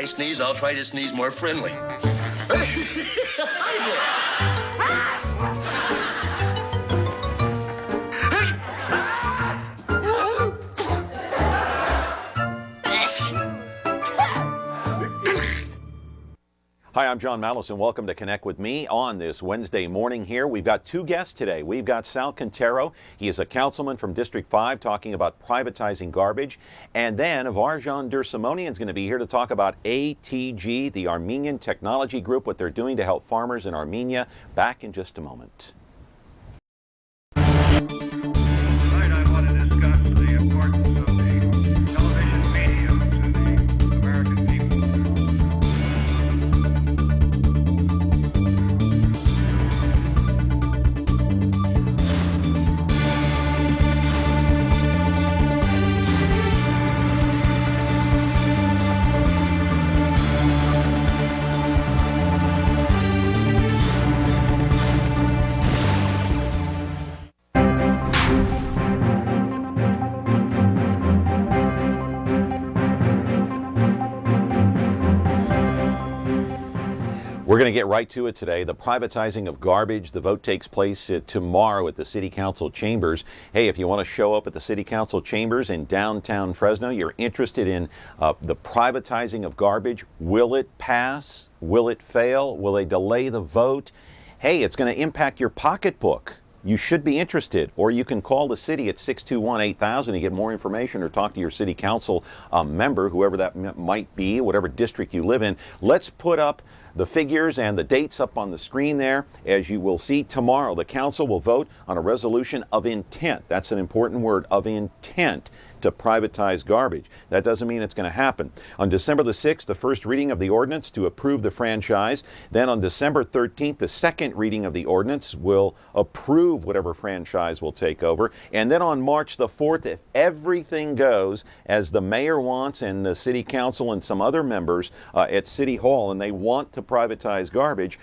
I sneeze, I'll try to sneeze more friendly. Hi, I'm John Malos, and welcome to Connect with Me on this Wednesday morning here. We've got two guests today. We've got Sal Quintero. He is a councilman from District 5 talking about privatizing garbage. And then Varoujan Dersimonian is going to be here to talk about ATG, the Armenian Technology Group, what they're doing to help farmers in Armenia. Back in just a moment. Tonight I want to discuss the importance of the television medium to the American people. We're going to get right to it today. The privatizing of garbage. The vote takes place tomorrow at the City Council chambers. Hey, if you want to show up at the City Council chambers in downtown Fresno, you're interested in the privatizing of garbage. Will it pass? Will it fail? Will they delay the vote? Hey, it's going to impact your pocketbook. You should be interested, or you can call the city at 621-8000 to get more information, or talk to your city council member, whoever that might be, whatever district you live in. Let's put up the figures and the dates up on the screen there. As you will see tomorrow, the council will vote on a resolution of intent. That's an important word, of intent, to privatize garbage. That doesn't mean it's going to happen. On December the 6th, the first reading of the ordinance to approve the franchise. Then on December 13th, the second reading of the ordinance will approve whatever franchise will take over. And then on March the 4th, if everything goes as the mayor wants and the city council and some other members at City Hall, and they want to privatize garbage,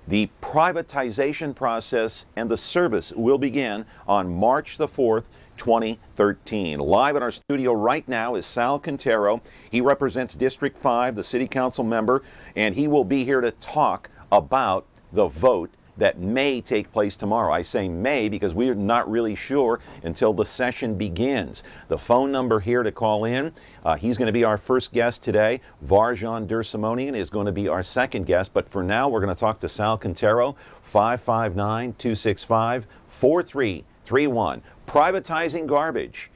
the privatization process and the service will begin on March the 4th, 2013. Live in our studio right now is Sal Quintero. He represents District 5, the city council member, and he will be here to talk about the vote that may take place tomorrow. I say may because we're not really sure until the session begins. The phone number here to call in, he's going to be our first guest today. Varoujan Dersimonian is going to be our second guest, but for now we're going to talk to Sal Quintero, 559-265-4331. Privatizing garbage.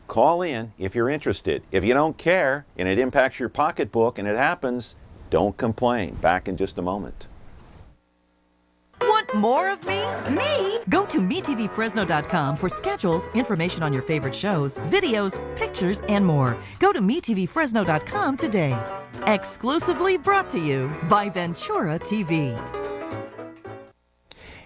Call in if you're interested. If you don't care and it impacts your pocketbook and it happens, don't complain. Back in just a moment. Want more of me? Me? Go to MeTVFresno.com for schedules, information on your favorite shows, videos, pictures, and more. Go to MeTVFresno.com today. Exclusively brought to you by Ventura TV.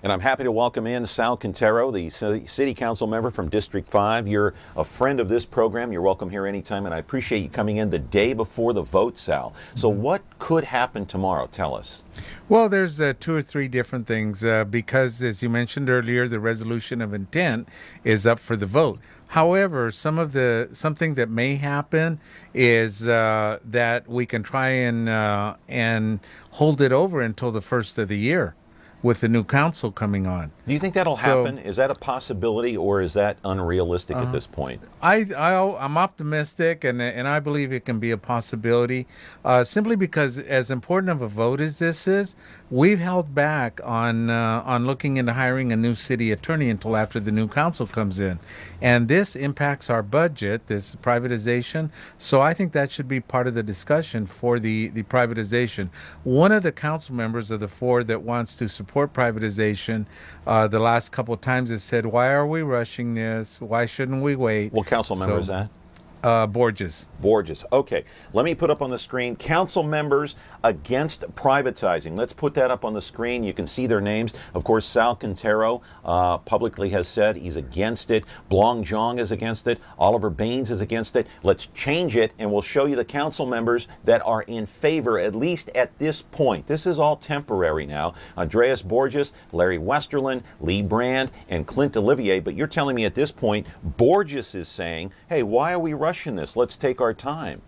And I'm happy to welcome in Sal Quintero, the City Council member from District 5. You're a friend of this program. You're welcome here anytime, and I appreciate you coming in the day before the vote, Sal. So what could happen tomorrow? Tell us. Well, there's two or three different things because, as you mentioned earlier, the resolution of intent is up for the vote. However, something that may happen is that we can try and hold it over until the first of the year, with the new council coming on. Do you think that'll happen? Is that a possibility, or is that unrealistic at this point? I'm optimistic, and I believe it can be a possibility, simply because as important of a vote as this is, we've held back on looking into hiring a new city attorney until after the new council comes in. And this impacts our budget, this privatization, so I think that should be part of the discussion for the privatization. One of the council members of the four that wants to support privatization the last couple of times has said, why are we rushing this? Why shouldn't we wait? What council member is that? Borges. Okay. Let me put up on the screen council members against privatizing. Let's put that up on the screen. You can see their names. Of course, Sal Quintero publicly has said he's against it. Blong Jong is against it. Oliver Baines is against it. Let's change it, and we'll show you the council members that are in favor, at least at this point. This is all temporary now. Andreas Borges, Larry Westerland, Lee Brand, and Clint Olivier. But you're telling me at this point, Borges is saying, hey, why are we rushing this? Let's take our time.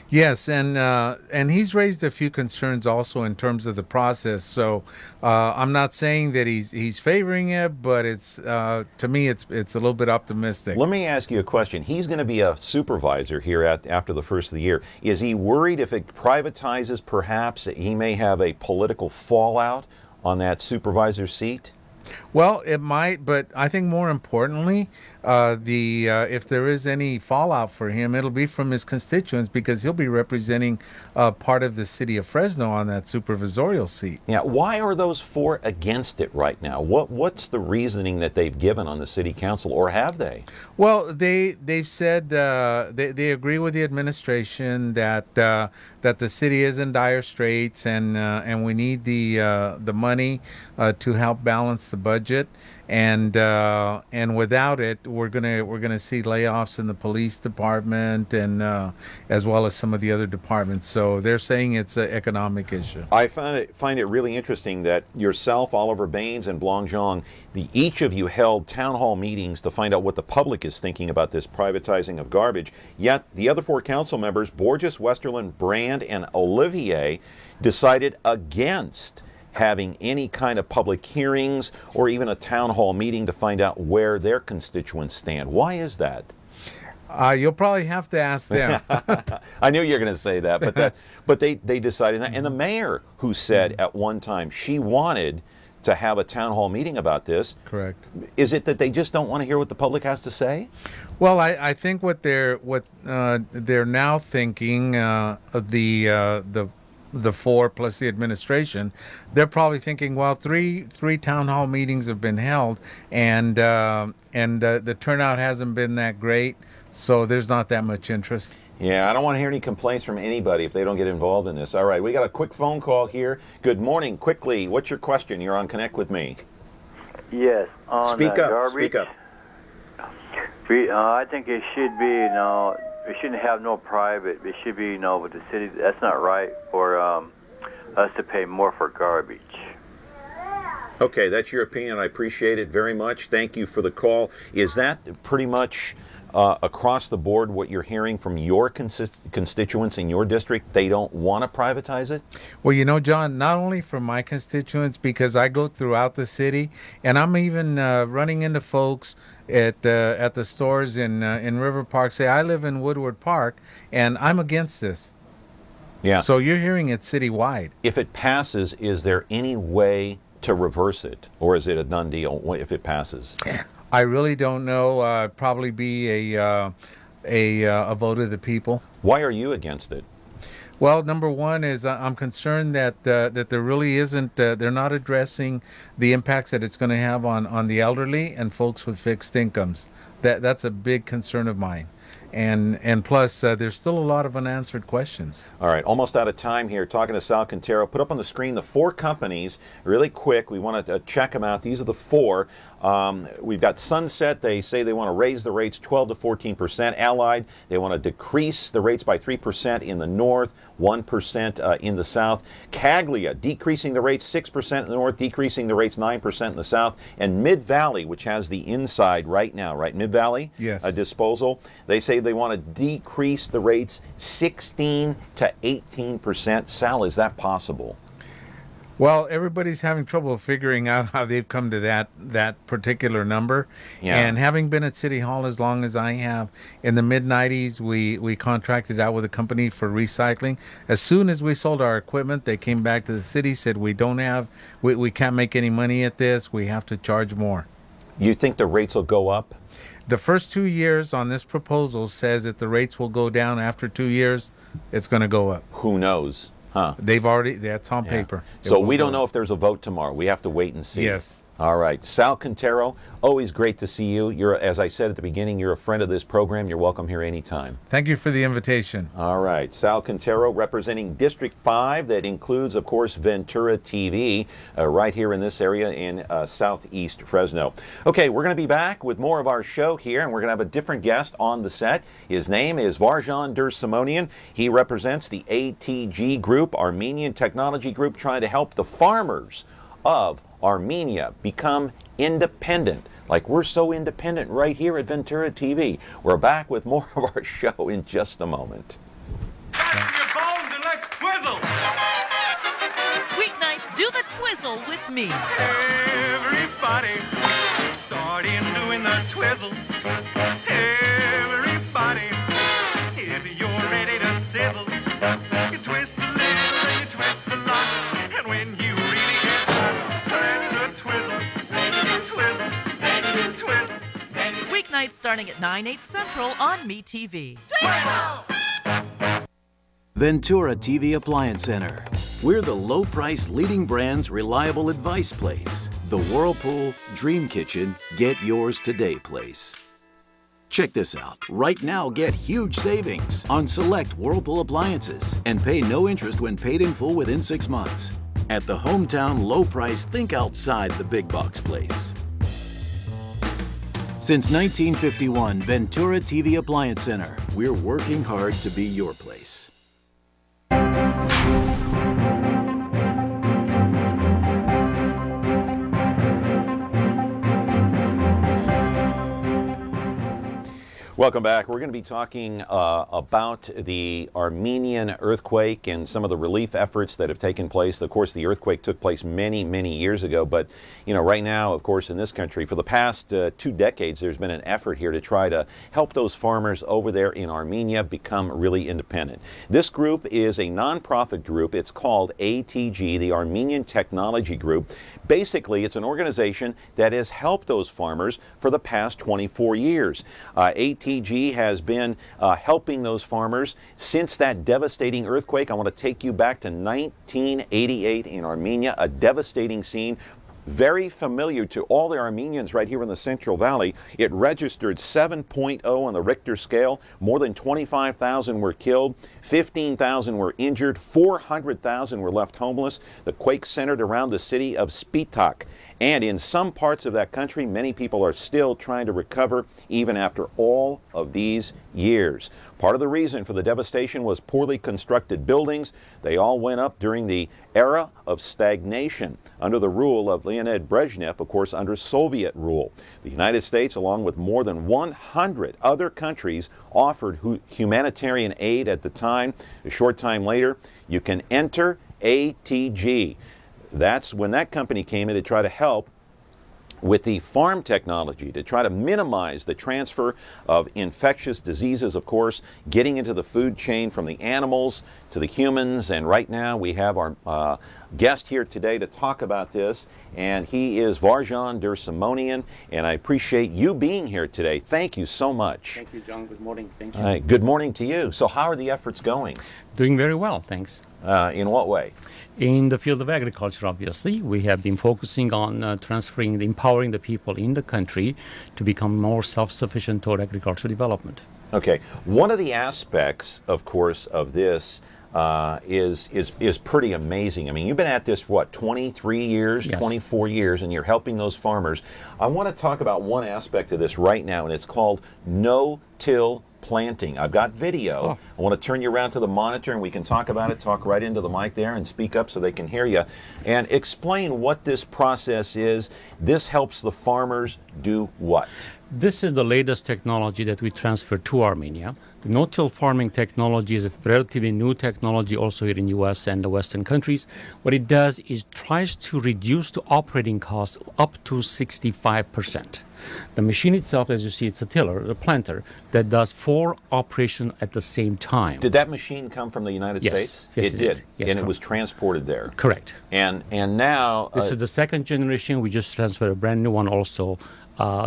Yes, and he's raised a few concerns also in terms of the process. So I'm not saying that he's favoring it, but it's to me it's a little bit optimistic. Let me ask you a question. He's going to be a supervisor here after the first of the year. Is he worried if it privatizes, perhaps that he may have a political fallout on that supervisor seat? Well, it might, but I think more importantly, if there is any fallout for him, it'll be from his constituents because he'll be representing part of the city of Fresno on that supervisorial seat. Yeah, why are those four against it right now? What's the reasoning that they've given on the city council, or have they? Well, they've said they agree with the administration that the city is in dire straits and we need the money to help balance the budget, and without it, we're gonna see layoffs in the police department and as well as some of the other departments. So they're saying it's an economic issue. I find it really interesting that yourself, Oliver Baines, and Blanc Zhang, each of you held town hall meetings to find out what the public is thinking about this privatizing of garbage. Yet the other four council members, Borges, Westerland, Brand, and Olivier, decided against having any kind of public hearings or even a town hall meeting to find out where their constituents stand. Why is that? You'll probably have to ask them. I knew you were going to say that, but they decided that. And the mayor, who said at one time she wanted to have a town hall meeting about this. Correct. Is it that they just don't want to hear what the public has to say? Well, I think what they're now thinking, the four plus the administration, they're probably thinking, well, three town hall meetings have been held, and the turnout hasn't been that great, so there's not that much interest. Yeah, I don't want to hear any complaints from anybody if they don't get involved in this. All right, we got a quick phone call here. Good morning. Quickly, what's your question? You're on Connect with Me. Yes, on Speak up. garbage. Speak up. I think it should be, it shouldn't have no private. It should be, with the city. That's not right for us to pay more for garbage. Okay, that's your opinion. I appreciate it very much. Thank you for the call. Is that pretty much across the board what you're hearing from your constituents in your district? They don't want to privatize it? Well, John, not only from my constituents, because I go throughout the city, and I'm even running into folks at the stores in River Park. Say, I live in Woodward Park, and I'm against this. Yeah. So you're hearing it citywide. If it passes, is there any way to reverse it, or is it a done deal if it passes? I really don't know. Probably be a vote of the people. Why are you against it? Well, number one is I'm concerned that there really isn't. They're not addressing the impacts that it's going to have on the elderly and folks with fixed incomes. That's a big concern of mine. And plus, there's still a lot of unanswered questions. All right, almost out of time here. Talking to Sal Quintero. Put up on the screen the four companies, really quick. We want to check them out. These are the four. We've got Sunset. They say they want to raise the rates 12 to 14%. Allied, they want to decrease the rates by 3% in the north, 1% in the south. Caglia, decreasing the rates 6% in the north, decreasing the rates 9% in the south. And Mid-Valley, which has the inside right now, right? Mid-Valley? Yes. Disposal. They say they want to decrease the rates 16 to 18%. Sal, is that possible? Well, everybody's having trouble figuring out how they've come to that particular number. Yeah. And having been at City Hall as long as I have, in the mid-90s, we contracted out with a company for recycling. As soon as we sold our equipment, they came back to the city, said we can't make any money at this. We have to charge more. You think the rates will go up? The first 2 years on this proposal says that the rates will go down. After 2 years, it's going to go up. Who knows? Huh. That's on paper. So we don't know if there's a vote tomorrow. We have to wait and see. Yes. All right. Sal Quintero, always great to see you. You're, as I said at the beginning, you're a friend of this program. You're welcome here anytime. Thank you for the invitation. All right. Sal Quintero representing District 5. That includes, of course, Ventura TV, right here in this area in southeast Fresno. Okay, we're going to be back with more of our show here, and we're going to have a different guest on the set. His name is Varoujan Dersimonian. He represents the ATG Group, Armenian Technology Group, trying to help the farmers of Armenia become independent, like we're so independent right here at Ventura TV. We're back with more of our show in just a moment. twizzle with me. Everybody, start in doing the twizzle. Everybody, if you're ready to sizzle, you twist a little and you twist a lot. And when you really get hot, that's the twizzle. Twizzle, twizzle. Weeknights starting at 9/8 Central on MeTV. Ventura TV Appliance Center. We're the low-price leading brands reliable advice place. The Whirlpool Dream Kitchen Get Yours Today place. Check this out. Right now, get huge savings on select Whirlpool appliances and pay no interest when paid in full within 6 months. At the hometown low price, think outside the big box place. Since 1951, Ventura TV Appliance Center. We're working hard to be your place. Welcome back. We're going to be talking about the Armenian earthquake and some of the relief efforts that have taken place. Of course, the earthquake took place many, many years ago, but right now, of course, in this country, for the past 2 decades, there's been an effort here to try to help those farmers over there in Armenia become really independent. This group is a nonprofit group. It's called ATG, the Armenian Technology Group. Basically, it's an organization that has helped those farmers for the past 24 years. ATG has been helping those farmers since that devastating earthquake. I want to take you back to 1988 in Armenia, a devastating scene. Very familiar to all the Armenians right here in the Central Valley. It registered 7.0 on the Richter scale. More than 25,000 were killed, 15,000 were injured, 400,000 were left homeless. The quake centered around the city of Spitak. And in some parts of that country, many people are still trying to recover even after all of these years. Part of the reason for the devastation was poorly constructed buildings. They all went up during the era of stagnation under the rule of Leonid Brezhnev, of course, under Soviet rule. The United States, along with more than 100 other countries, offered humanitarian aid at the time. A short time later, you can enter ATG. That's when that company came in to try to help with the farm technology, to try to minimize the transfer of infectious diseases, of course, getting into the food chain from the animals to the humans. And right now we have our guest here today to talk about this, and he is Varoujan Dersimonian, and I appreciate you being here today. Thank you so much. Thank you, John. Good morning. Thank you. All right. Good morning to you. So how are the efforts going? Doing very well, thanks. In what way? In the field of agriculture, obviously, we have been focusing on empowering the people in the country to become more self-sufficient toward agricultural development. Okay. One of the aspects, of course, of this is pretty amazing. I mean, you've been at this, what, 23 years, Yes. 24 years, and you're helping those farmers. I want to talk about one aspect of this right now, and it's called no-till planting. I've got video. Oh. I want to turn you around to the monitor and we can talk about it. Talk right into the mic there and speak up so they can hear you. And explain what this process is. This helps the farmers do what? This is the latest technology that we transferred to Armenia. The no-till farming technology is a relatively new technology also here in the U.S. and the Western countries. What it does is tries to reduce the operating costs up to 65%. The machine itself, as you see, it's a tiller, a planter, that does 4 operations at the same time. Did that machine come from the United States? Yes, it did. Yes, and it was transported there. Correct. And now This is the second generation. We just transferred a brand new one also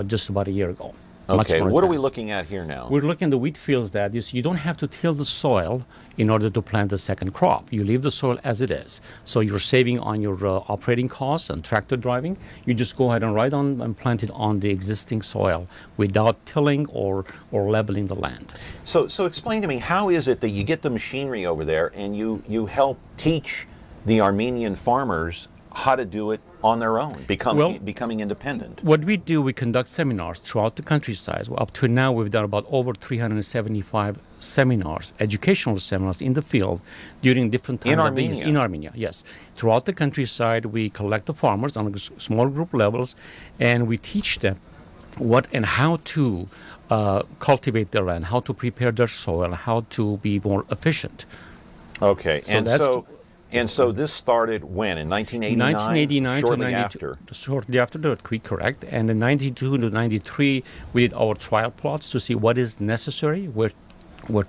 just about a year ago. okay, what are we looking at here now? We're looking at the wheat fields that you don't have to till the soil in order to plant the second crop. You leave the soil as it is. So you're saving on your operating costs and tractor driving. You just go ahead and right on and plant it on the existing soil without tilling or leveling the land. So explain to me, how is it that you get the machinery over there and you help teach the Armenian farmers how to do it on their own, becoming independent? What we do, we conduct seminars throughout the countryside. Up to now, we've done about over 375 seminars, educational seminars in the field during different times of the year. In Armenia, yes. Throughout the countryside, we collect the farmers on small group levels, and we teach them what and how to cultivate their land, how to prepare their soil, how to be more efficient. Okay, So And so this started when? In 1989? 1989 shortly to 92, after. Shortly after the earthquake, correct. And in 92 to 93, we did our trial plots to see what is necessary, where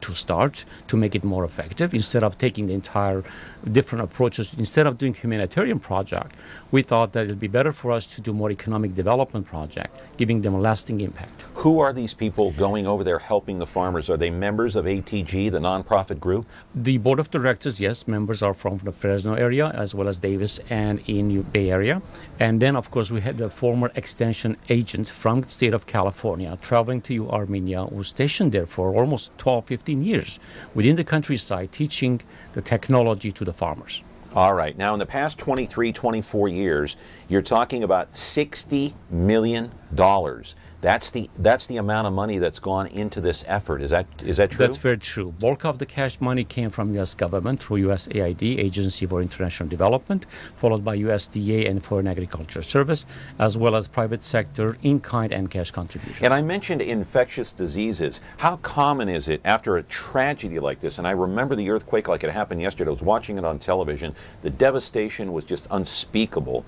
to start to make it more effective. Instead of taking the entire different approaches, instead of doing humanitarian project, we thought that it would be better for us to do more economic development project, giving them a lasting impact. Who are these people going over there helping the farmers? Are they members of ATG, the nonprofit group? The board of directors, yes, members are from the Fresno area as well as Davis and in Bay Area. And then, of course, we had the former extension agent from the state of California traveling to Armenia, who was stationed there for almost 15 years within the countryside, teaching the technology to the farmers. All right. Now, in the past 23, 24 years, you're talking about $60 million. That's the amount of money that's gone into this effort. Is that true? That's very true. Bulk of the cash money came from U.S. government through USAID, Agency for International Development, followed by USDA and Foreign Agriculture Service, as well as private sector in-kind and cash contributions. And I mentioned infectious diseases. How common is it after a tragedy like this? And I remember the earthquake like it happened yesterday. I was watching it on television. The devastation was just unspeakable.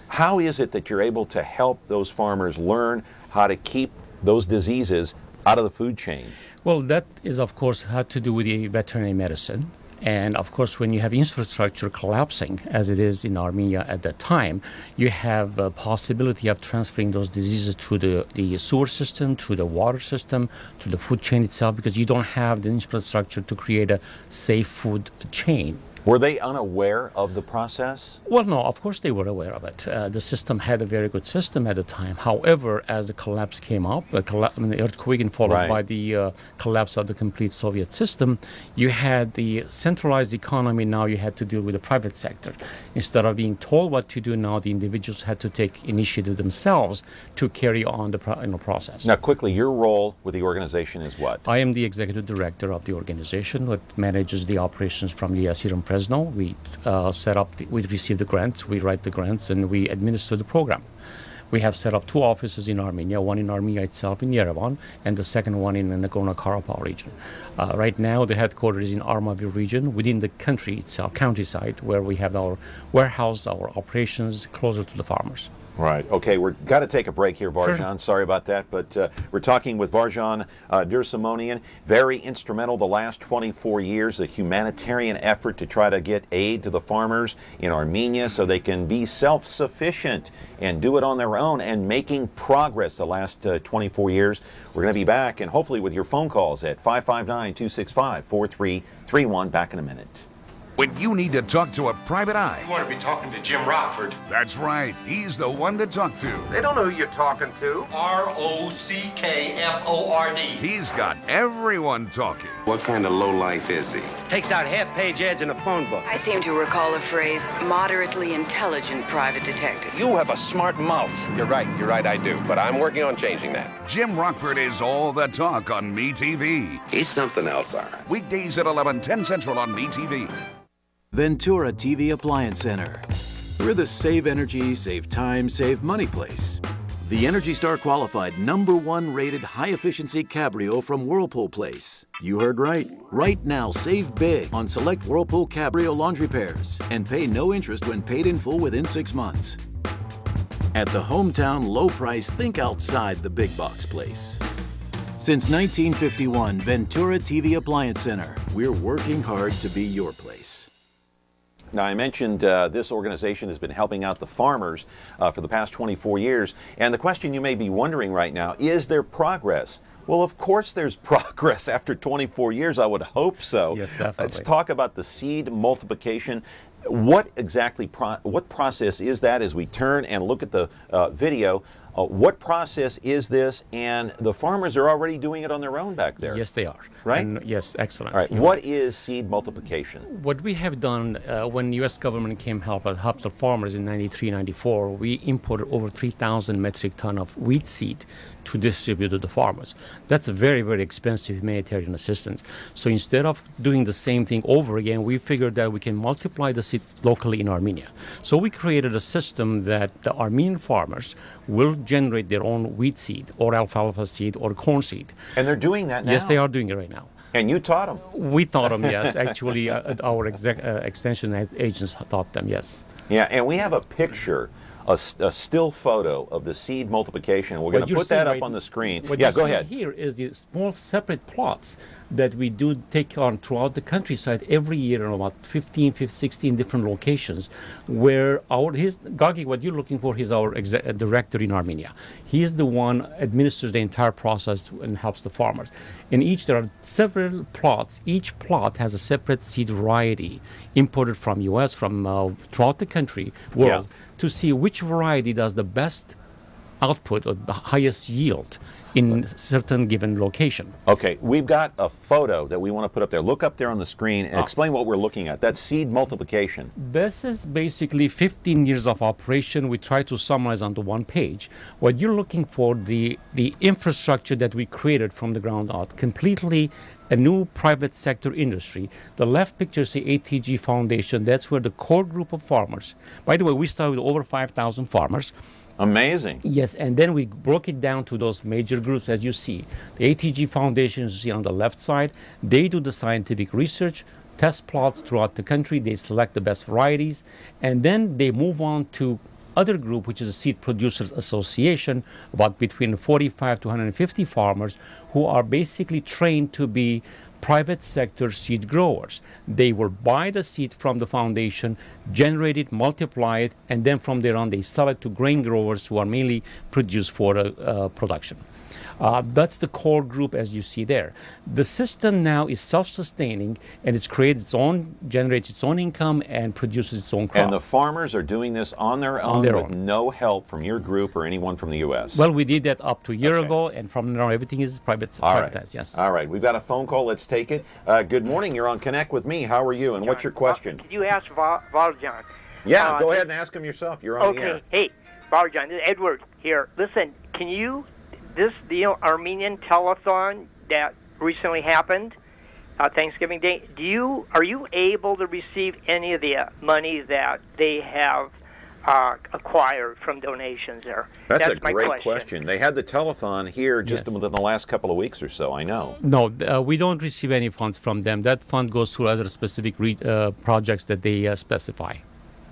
How is it that you're able to help those farmers learn how to keep those diseases out of the food chain? Well, that is, of course, had to do with the veterinary medicine. And, of course, when you have infrastructure collapsing, as it is in Armenia at that time, you have a possibility of transferring those diseases through the sewer system, through the water system, to the food chain itself, because you don't have the infrastructure to create a safe food chain. Were they unaware of the process? Well, no, of course they were aware of it. The system had a very good system at the time. However, as the collapse came up, the earthquake and followed by the collapse of the complete Soviet system, you had the centralized economy. Now you had to deal with the private sector. Instead of being told what to do, now the individuals had to take initiative themselves to carry on the process. Now, quickly, your role with the organization is what? I am the executive director of the organization that manages the operations from the here in Fresno. We we receive the grants, we write the grants, and we administer the program. We have set up 2 offices in Armenia, one in Armenia itself in Yerevan, and the second one in the Nagorno-Karabakh region. Right now, the headquarters is in Armavir region, within the country itself, countryside, where we have our warehouse, our operations closer to the farmers. Right. Okay, we've got to take a break here, Varoujan. Sure. Sorry about that, but we're talking with Varoujan Dersimonian. Very instrumental the last 24 years, a humanitarian effort to try to get aid to the farmers in Armenia so they can be self-sufficient and do it on their own, and making progress the last 24 years. We're going to be back, and hopefully with your phone calls at 559-265-4331. Back in a minute. When you need to talk to a private eye. You want to be talking to Jim Rockford. That's right. He's the one to talk to. They don't know who you're talking to. Rockford. He's got everyone talking. What kind of lowlife is he? Takes out half-page ads in a phone book. I seem to recall the phrase, moderately intelligent private detective. You have a smart mouth. You're right, I do. But I'm working on changing that. Jim Rockford is all the talk on MeTV. He's something else, all right. Weekdays at 11:10 Central on MeTV. Ventura TV Appliance Center. We're the save energy, save time, save money place. The Energy Star qualified #1 rated high efficiency Cabrio from Whirlpool place. You heard right. Right now, save big on select Whirlpool Cabrio laundry pairs and pay no interest when paid in full within 6 months. At the hometown low price, think outside the big box place. Since 1951, Ventura TV Appliance Center. We're working hard to be your place. Now, I mentioned this organization has been helping out the farmers for the past 24 years. And the question you may be wondering right now, is there progress? Well, of course there's progress after 24 years. I would hope so. Yes, definitely. Let's talk about the seed multiplication. What exactly, what process is that as we turn and look at the video? What process is this? And the farmers are already doing it on their own back there. Yes, they are. Right? And yes, excellent. All right. What is seed multiplication? What we have done when U.S. government came help the farmers in 93, 94, we imported over 3,000 metric ton of wheat seed to distribute to the farmers. That's a very, very expensive humanitarian assistance. So instead of doing the same thing over again, we figured that we can multiply the seed locally in Armenia. So we created a system that the Armenian farmers will generate their own wheat seed or alfalfa seed or corn seed. And they're doing that now? Yes, they are doing it right now. And you taught them. We taught them, yes. Actually, our extension agents taught them, yes. Yeah, and we have a picture, a still photo of the seed multiplication. We're going to put that up on the screen. What yeah, you go see ahead. Here is the small separate plots that we do take on throughout the countryside every year in about 16 different locations where Gagi, what you're looking for, he's our director in Armenia. He's the one administers the entire process and helps the farmers. In each, there are several plots. Each plot has a separate seed variety imported from U.S., from throughout the country, world, to see which variety does the best output or the highest yield in certain given location. Okay, we've got a photo that we want to put up there. Look up there on the screen and explain what we're looking at. That's seed multiplication. This is basically 15 years of operation. We try to summarize onto one page. What you're looking for, the infrastructure that we created from the ground out, completely a new private sector industry. The left picture is the ATG Foundation. That's where the core group of farmers, by the way, we started with over 5,000 farmers. Amazing. Yes, and then we broke it down to those major groups, as you see. The ATG Foundation, you see on the left side, they do the scientific research, test plots throughout the country, they select the best varieties, and then they move on to other group, which is a Seed Producers Association, about between 45 to 150 farmers who are basically trained to be private sector seed growers. They will buy the seed from the foundation, generate it, multiply it, and then from there on they sell it to grain growers who are mainly produced for production. That's the core group as you see there. The system now is self-sustaining and it's generates its own income and produces its own crop. And the farmers are doing this on their own with no help from your group or anyone from the U.S.? Well, we did that up to a year ago, and from now everything is privatized, yes. All right, we've got a phone call. Let's take it. Good morning. You're on Connect with me. How are you, and what's your question? Could you ask Varoujan? Yeah, go ahead and ask him yourself. You're on the air. Hey, Varoujan, this is Edward here. Listen, can you... the Armenian telethon that recently happened, Thanksgiving Day, are you able to receive any of the money that they have acquired from donations there? That's a great question. They had the telethon here just within the last couple of weeks or so, I know. No, we don't receive any funds from them. That fund goes to other specific projects that they specify.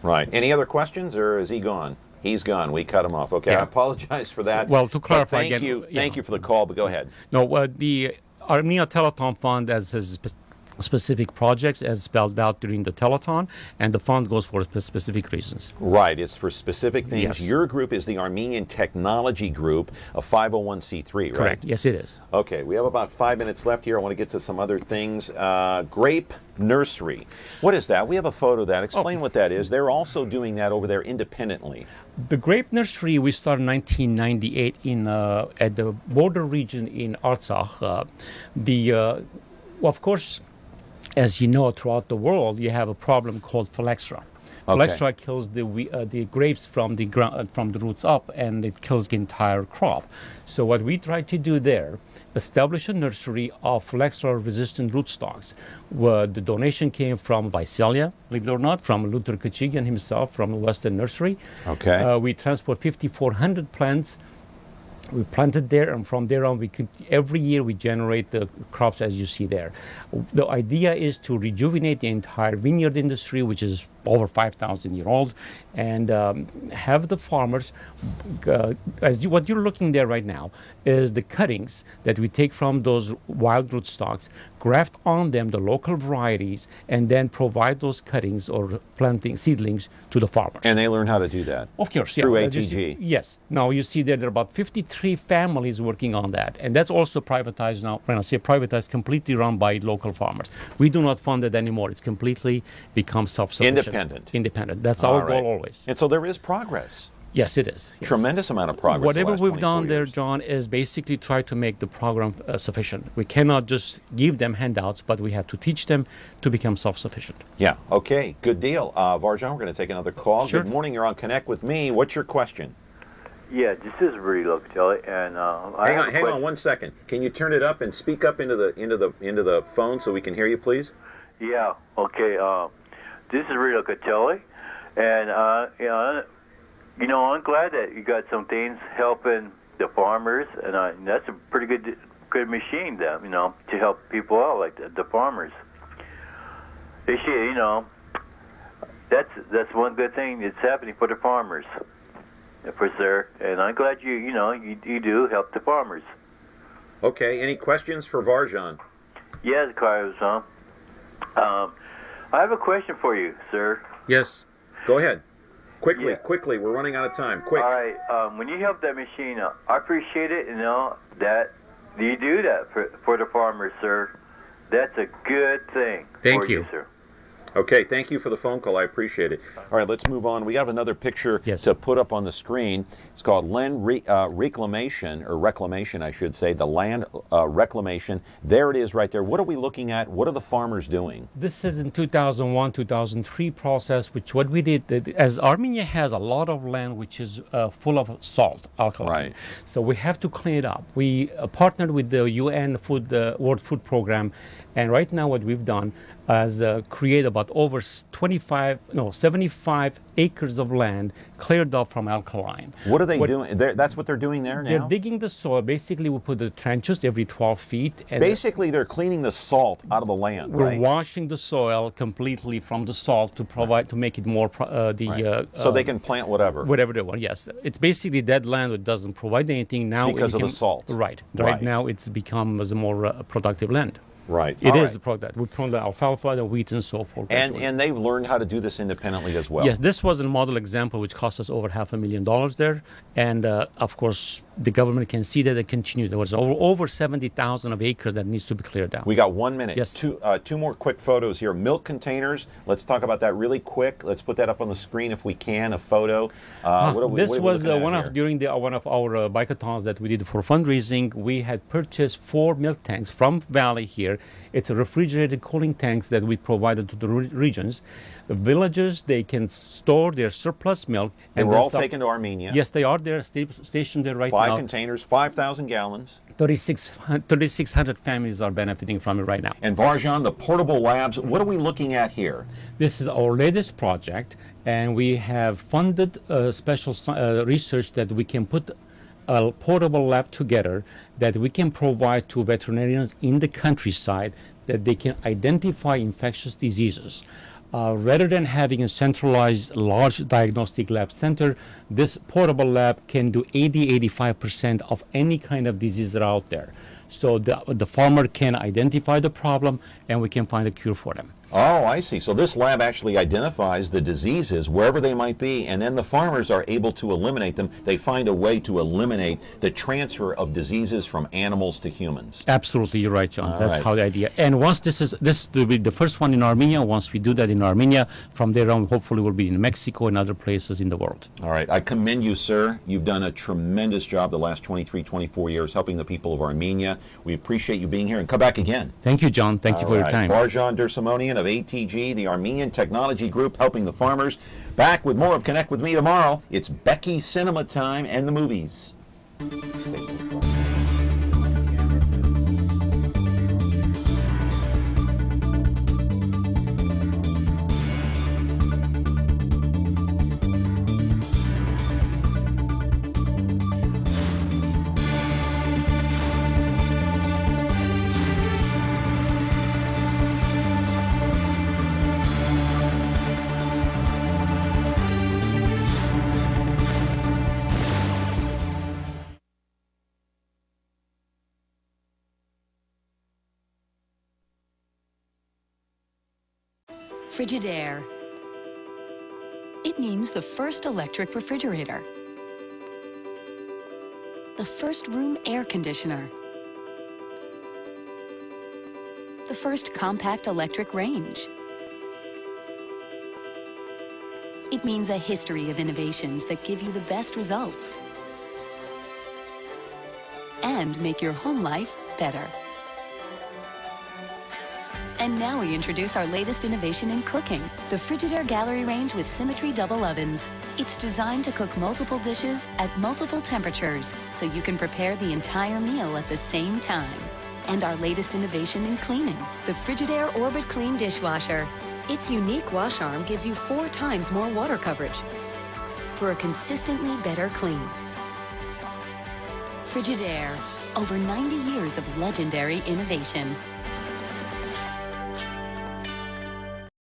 Right. Any other questions, or is he gone? He's gone. We cut him off. Okay, I apologize for that. Well, to clarify thank again... Thank you for the call, but go ahead. No, the Armenia Telethon Fund has specific projects as spelled out during the telethon, and the fund goes for specific reasons. Right, it's for specific things. Yes. Your group is the Armenian Technology Group, a 501c3, right? Correct, yes it is. Okay, we have about 5 minutes left here. I want to get to some other things. Grape Nursery. What is that? We have a photo of that. Explain what that is. They're also doing that over there independently. The Grape Nursery, we started in 1998 at the border region in Artsakh. Of course, as you know, throughout the world, you have a problem called phylextra. Phylextra kills the grapes from the roots up, and it kills the entire crop. So what we tried to do there, establish a nursery of phylextra-resistant rootstocks. The donation came from Visalia, believe it or not, from Luther Kachigian himself from the Western Nursery. Okay. We transport 5,400 plants. We planted there, and from there on, every year we generate the crops as you see there. The idea is to rejuvenate the entire vineyard industry, which is over 5,000 years old, and have the farmers, what you're looking there right now is the cuttings that we take from those wild rootstocks, graft on them the local varieties, and then provide those cuttings or planting seedlings to the farmers. And they learn how to do that? Of course, through ATG? Yes. Now you see that there are about 53 families working on that, and that's also privatized now. When I say privatized, completely run by local farmers. We do not fund it anymore. It's completely become self-sufficient. Independent. That's our goal always. And so there is progress. Yes, it is. Yes. Tremendous amount of progress. Whatever we've done there, John, is basically try to make the program sufficient. We cannot just give them handouts, but we have to teach them to become self-sufficient. Yeah. Okay. Good deal. Varoujan, we're going to take another call. Sure. Good morning. You're on Connect with me. What's your question? Yeah, this is really Kelly, and hang on 1 second. Can you turn it up and speak up into the phone so we can hear you, please? Yeah. Okay. This is Rita Catelli, and I'm glad that you got some things helping the farmers, and that's a pretty good good machine, that to help people out, like the farmers. They should, that's one good thing that's happening for the farmers, for sure. And I'm glad you do help the farmers. Okay. Any questions for Varoujan? Yes, Carlos. I have a question for you, sir. Yes. Go ahead. Quickly. We're running out of time. Quick. All right. When you help that machine, I appreciate it. That you do that for the farmers, sir. That's a good thing. Thank for you, sir. Okay, thank you for the phone call. I appreciate it. All right, let's move on. We have another picture to put up on the screen. It's called land reclamation, or reclamation, I should say, the land reclamation. There it is right there. What are we looking at? What are the farmers doing? This is in 2001, 2003 process, which what we did, as Armenia has a lot of land which is full of salt, alkaline. Right. So we have to clean it up. We partnered with the UN World Food Program, and right now what we've done is create about over 75 acres of land cleared up from alkaline. What are they doing? That's what they're doing there now? They're digging the soil. Basically, we put the trenches every 12 feet. And basically, they're cleaning the salt out of the land, We're washing the soil completely from the salt to make it more so they can plant whatever. Whatever they want, yes. It's basically dead land that doesn't provide anything now. Because of the salt. Right. Right now, it's become as a more productive land. Right. It is the product. We've thrown the alfalfa, the wheat, and so forth. And they've learned how to do this independently as well. Yes, this was a model example which cost us over $500,000 there. And of course, the government can see that and continue. There was over 70,000 of acres that needs to be cleared out. We got 1 minute. Yes. Two more quick photos here. Milk containers. Let's talk about that really quick. Let's put that up on the screen if we can, a photo. During one of our bike-a-thons that we did for fundraising. We had purchased 4 milk tanks from Valley here. It's a refrigerated cooling tanks that we provided to the regions. The villages, they can store their surplus milk. And we're all taken to Armenia. Yes, they are there, stationed there right now. 5 containers, 5,000 gallons. 3,600 families are benefiting from it right now. And Varoujan, the portable labs, what are we looking at here? This is our latest project, and we have funded special research that we can put a portable lab together that we can provide to veterinarians in the countryside that they can identify infectious diseases. Rather than having a centralized large diagnostic lab center, this portable lab can do 80-85% of any kind of disease that are out there. So the farmer can identify the problem and we can find a cure for them. Oh, I see. So this lab actually identifies the diseases wherever they might be, and then the farmers are able to eliminate them. They find a way to eliminate the transfer of diseases from animals to humans. Absolutely, you're right, John. That's how the idea. And once this will be the first one in Armenia. Once we do that in Armenia, from there on, hopefully we'll be in Mexico and other places in the world. All right. I commend you, sir. You've done a tremendous job the last 23, 24 years helping the people of Armenia. We appreciate you being here, and come back again. Thank you, John. Thank you for your time. Varoujan Dersimonian of ATG, the Armenian Technology Group, helping the farmers. Back with more of Connect With Me tomorrow. It's Becky Cinema time and the movies. Frigidaire. It means the first electric refrigerator, the first room air conditioner, the first compact electric range. It means a history of innovations that give you the best results and make your home life better. And now we introduce our latest innovation in cooking, the Frigidaire Gallery Range with Symmetry Double Ovens. It's designed to cook multiple dishes at multiple temperatures, so you can prepare the entire meal at the same time. And our latest innovation in cleaning, the Frigidaire Orbit Clean Dishwasher. Its unique wash arm gives you 4 times more water coverage for a consistently better clean. Frigidaire. Over 90 years of legendary innovation.